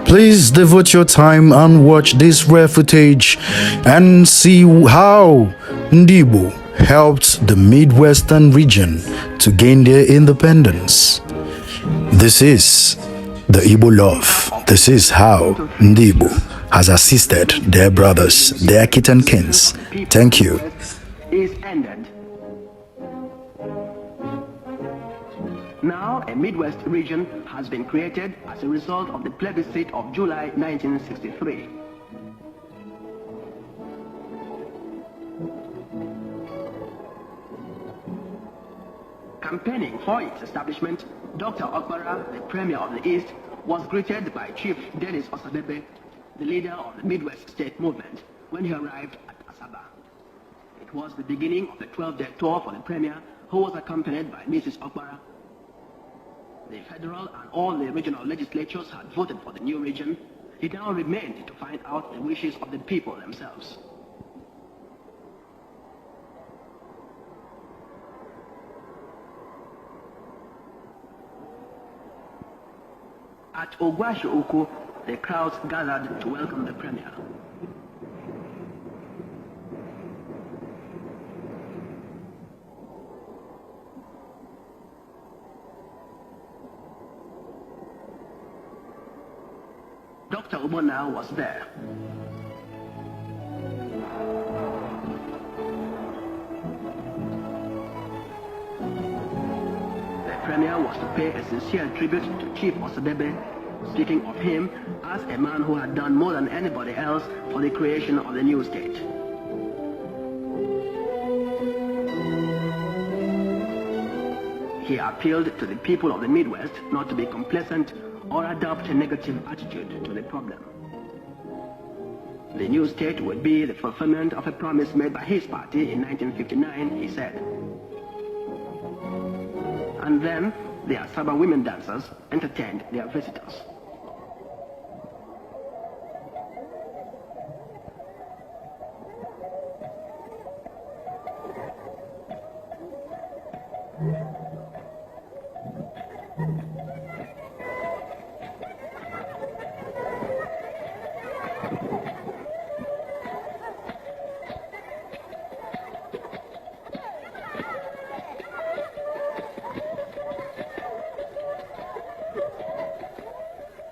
Please devote your time and watch this rare footage and see how Igbo helped the Midwestern region to gain their independence. This is the Igbo love. This is how Igbo has assisted their brothers, their Kith and Kins. Thank you. Is ended. Now, a Midwest region has been created as a result of the Plebiscite of July 1963. Campaigning for its establishment, Dr. Okpara, the Premier of the East, was greeted by Chief Dennis Osadebe, the leader of the Midwest State Movement, when he arrived at Asaba. It was the beginning of the 12-day tour for the Premier, who was accompanied by Mrs. Okpara. The federal and all the regional legislatures had voted for the new region. It now remained to find out the wishes of the people themselves. At Ogwashu-Uku, the crowds gathered to welcome the Premier. Dr. Ubona was there. The Premier was to pay a sincere tribute to Chief Osadebe, speaking of him as a man who had done more than anybody else for the creation of the new state. He appealed to the people of the Midwest not to be complacent or adopt a negative attitude to the problem. The new state would be the fulfillment of a promise made by his party in 1959, he said. And then the Asaba women dancers entertained their visitors.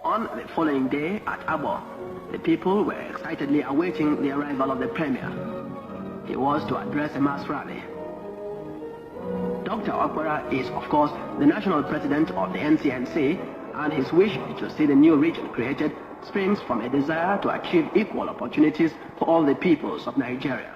On the following day at Abo, the people were excitedly awaiting the arrival of the Premier. He was to address a mass rally. Dr. Okpara is, of course, the national president of the NCNC, and his wish to see the new region created springs from a desire to achieve equal opportunities for all the peoples of Nigeria.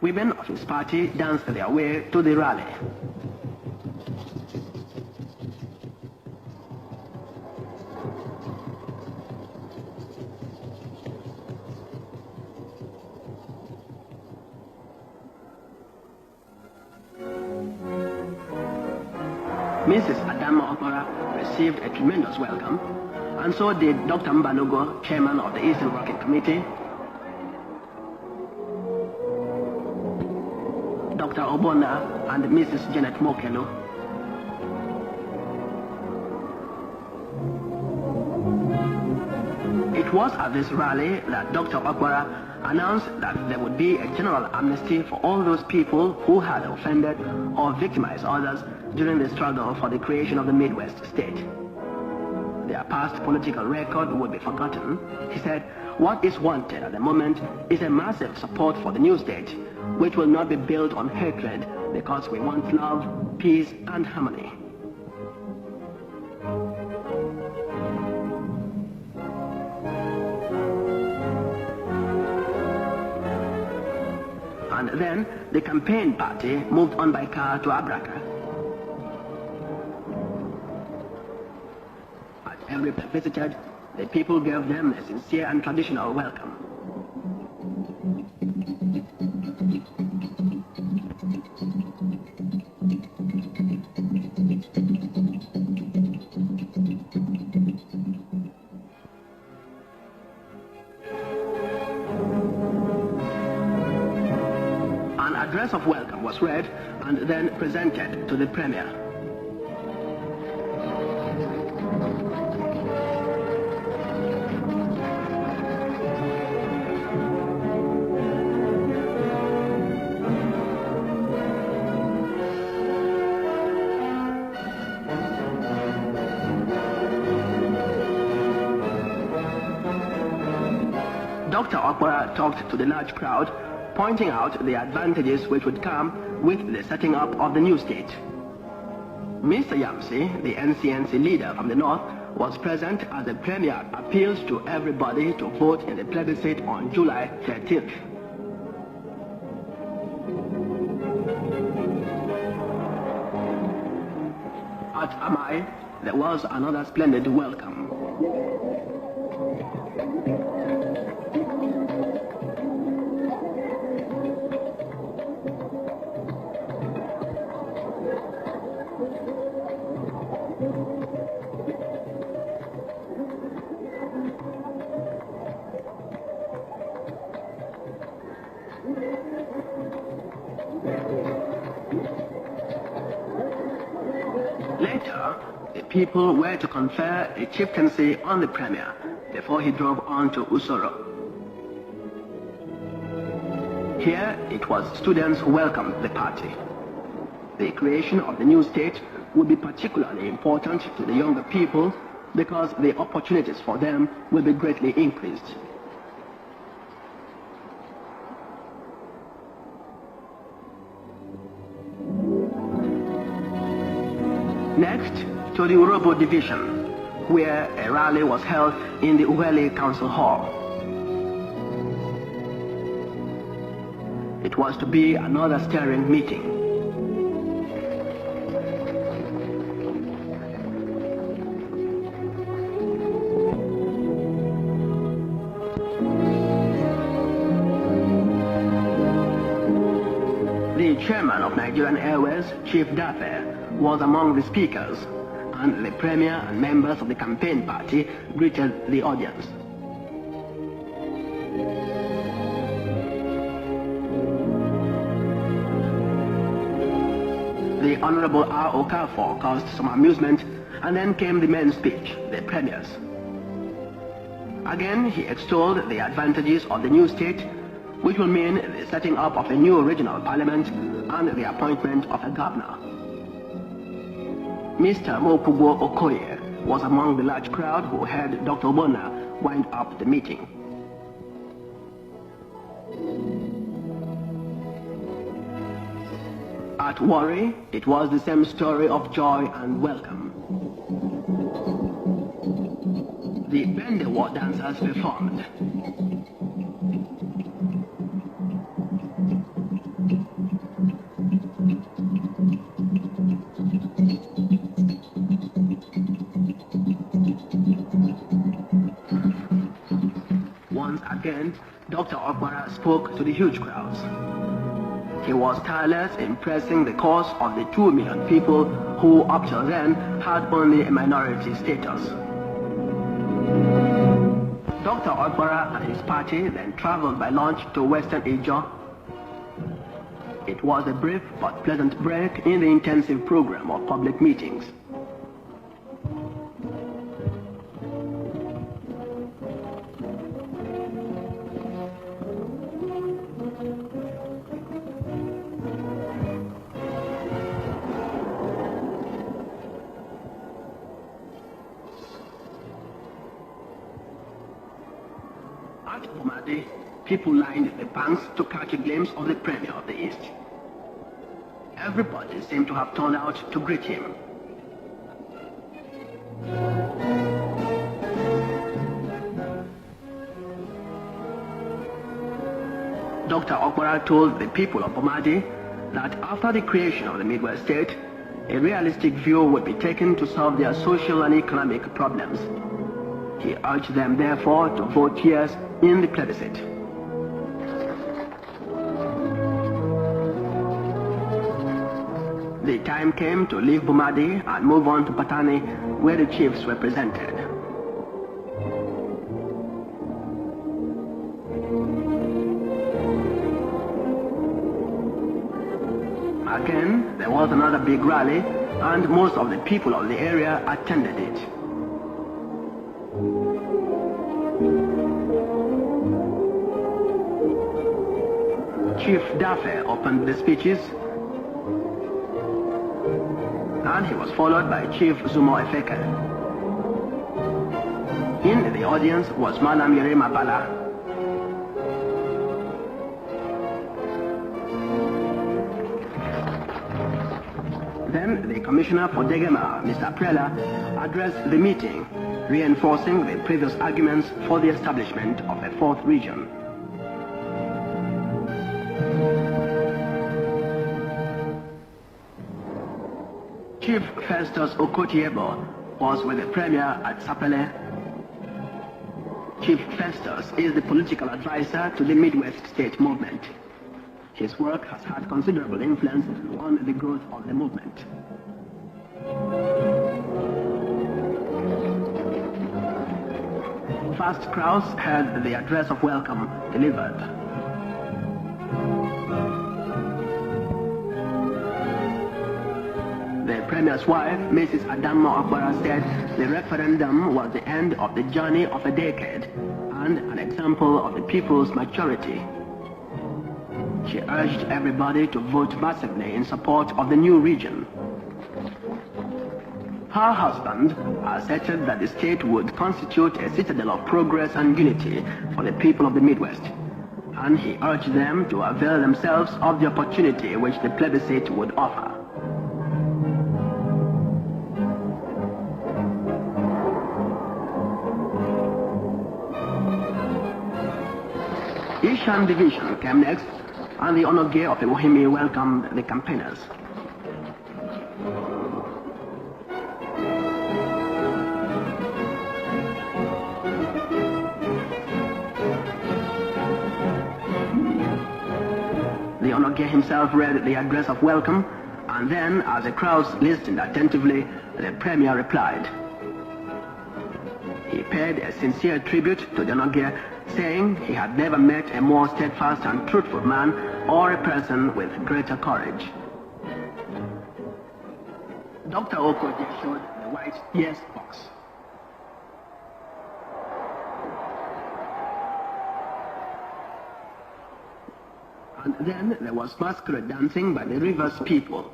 Women of his party danced their way to the rally. Mrs. Adama Okpara received a tremendous welcome, and so did Dr. Mbanogo, chairman of the Eastern Working Committee, Dr. Obona and Mrs. Janet Mokelo. It was at this rally that Dr. Okpara announced that there would be a general amnesty for all those people who had offended or victimized others during the struggle for the creation of the Midwest state. Their past political record would be forgotten. He said, what is wanted at the moment is a massive support for the new state, which will not be built on hatred, because we want love, peace, and harmony. And then the campaign party moved on by car to Abraka. At every place visited, the people gave them a sincere and traditional welcome. An address of welcome was read and then presented to the Premier. Dr. Okpara talked to the large crowd, pointing out the advantages which would come with the setting up of the new state. Mr. Yamsi, the NCNC leader from the north, was present as the Premier appealed to everybody to vote in the plebiscite on July 13th. At Amai, there was another splendid welcome. Later, the people were to confer a chieftaincy on the Premier before he drove on to Usoro. Here, it was students who welcomed the party. The creation of the new state would be particularly important to the younger people because the opportunities for them will be greatly increased. Next, to the Urobo division, where a rally was held in the Uwele Council Hall. It was to be another stirring meeting. The chairman of Nigerian Airways, Chief Dafe, was among the speakers, and the Premier and members of the campaign party greeted the audience. The Honorable R. Okafor caused some amusement, and then came the main speech, the Premier's. Again, he extolled the advantages of the new state, which will mean the setting up of a new regional parliament and the appointment of a governor. Mr. Mopugo Okoye was among the large crowd who heard Dr. Bona wind up the meeting. At Warri, it was the same story of joy and welcome. The Bendewa dancers performed. Once again, Dr. Okpara spoke to the huge crowds. He was tireless in pressing the cause of the 2 million people who up till then had only a minority status. Dr. Okpara and his party then traveled by launch to Western Asia. It was a brief but pleasant break in the intensive program of public meetings. At Pomade, people lined the banks to catch a glimpse of the Premier of the East. Everybody seemed to have turned out to greet him. Dr. Okpara told the people of Pomade that after the creation of the Midwest state, a realistic view would be taken to solve their social and economic problems. He urged them, therefore, to vote yes in the plebiscite. the time came to leave Bumadi and move on to Patani, where the chiefs were presented. Again, there was another big rally, and most of the people of the area attended it. Chief Dafe opened the speeches, and he was followed by Chief Zumo Efeke. In the audience was Malam Yere Mabala. Then the Commissioner for Degema, Mr. Prela, addressed the meeting, reinforcing the previous arguments for the establishment of a fourth region. Chief Festus Okotiebo was with the Premier at Sapele. Chief Festus is the political advisor to the Midwest State Movement. His work has had considerable influence on the growth of the movement. First Kraus heard the address of welcome delivered. The Premier's wife, Mrs. Adama Akbara, said the referendum was the end of the journey of a decade and an example of the people's maturity. She urged everybody to vote massively in support of the new region. Her husband asserted that the state would constitute a citadel of progress and unity for the people of the Midwest, and he urged them to avail themselves of the opportunity which the plebiscite would offer. Ishan Division came next, and the Onoge of the Wohimi welcomed the campaigners. The Onoge himself read the address of welcome, and then, as the crowds listened attentively, the Premier replied. He paid a sincere tribute to the Onoge, saying he had never met a more steadfast and truthful man or a person with greater courage. Dr. Okoje showed the white yes box. And then there was masquerade dancing by the river's people.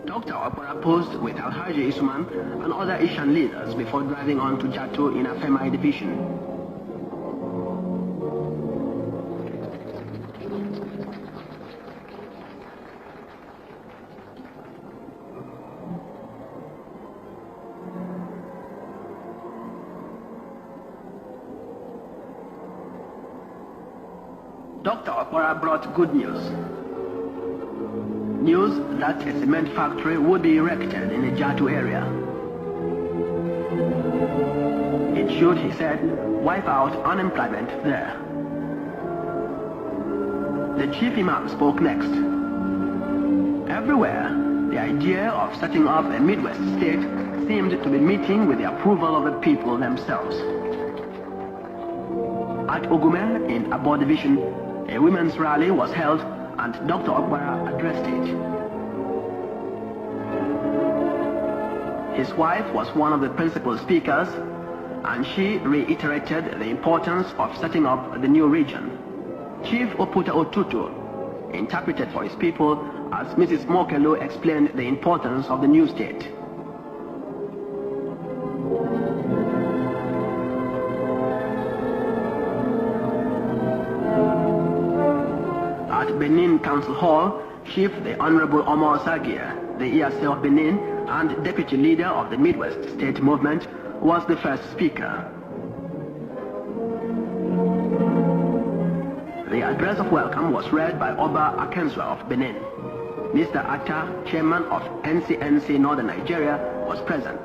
Dr. Opera posed with Alhaji Isuman and other Ishan leaders before driving on to Jatu in Afemai division. Dr. Opera brought good news. News that a cement factory would be erected in the Jatu area. It should, he said, wipe out unemployment there. The chief imam spoke next. Everywhere, the idea of setting up a Midwest state seemed to be meeting with the approval of the people themselves. At Ogume in Abo Division, a women's rally was held and Dr. Ogbara addressed it. His wife was one of the principal speakers, and she reiterated the importance of setting up the new region. Chief Oputa Otutu interpreted for his people as Mrs. Mokelo explained the importance of the new state. At Benin Council Hall, Chief the Honorable Omar Sagia, the ESA of Benin and Deputy Leader of the Midwest State Movement, was the first speaker. The address of welcome was read by Oba Akenswa of Benin. Mr. Atta, chairman of NCNC Northern Nigeria, was present.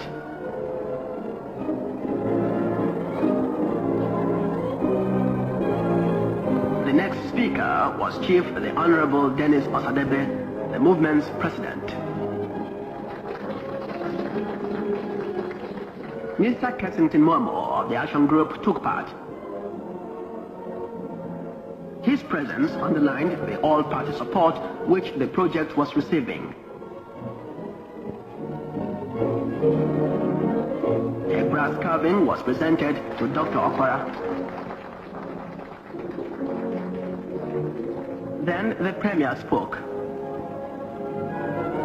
The next speaker was Chief the Honorable Dennis Osadebe, the movement's president. Mr. Kensington Momo of the Action Group took part. His presence underlined the all-party support which the project was receiving. A brass carving was presented to Dr. Okwara. Then the Premier spoke.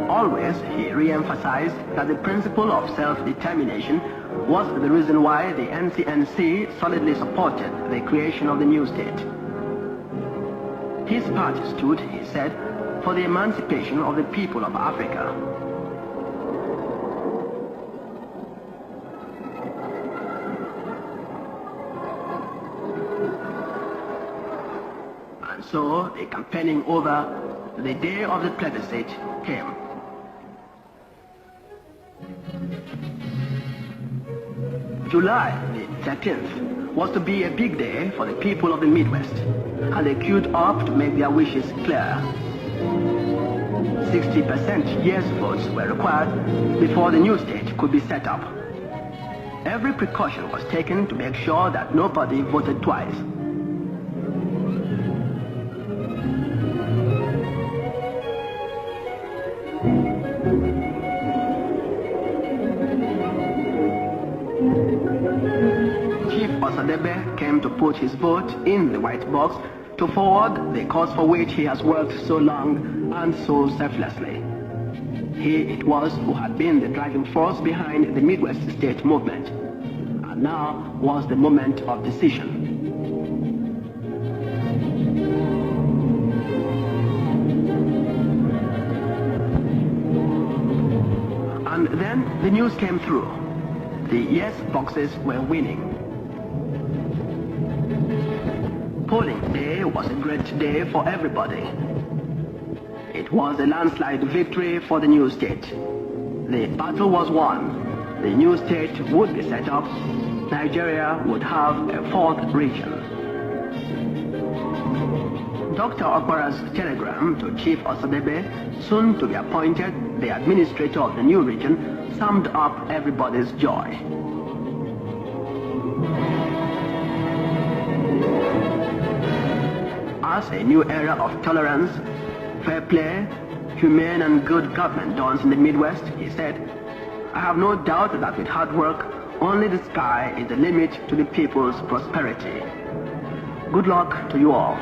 Always he re-emphasized that the principle of self-determination was the reason why the NCNC solidly supported the creation of the new state. His party stood, he said, for the emancipation of the people of Africa. And so the campaigning over, the day of the plebiscite came. July the 13th was to be a big day for the people of the Midwest, and they queued up to make their wishes clear. 60% yes votes were required before the new state could be set up. Every precaution was taken to make sure that nobody voted twice. Chief Osadebe came to put his vote in the white box to forward the cause for which he has worked so long and so selflessly. He it was who had been the driving force behind the Midwest state movement, and now was the moment of decision. And then the news came through. The yes boxes were winning. Polling day was a great day for everybody. It was a landslide victory for the new state. The battle was won. The new state would be set up. Nigeria would have a fourth region. Dr. Okwara's telegram to Chief Osadebe, soon to be appointed the administrator of the new region, summed up everybody's joy. As a new era of tolerance, fair play, humane and good government dawns in the Midwest, he said, I have no doubt that with hard work, only the sky is the limit to the people's prosperity. Good luck to you all.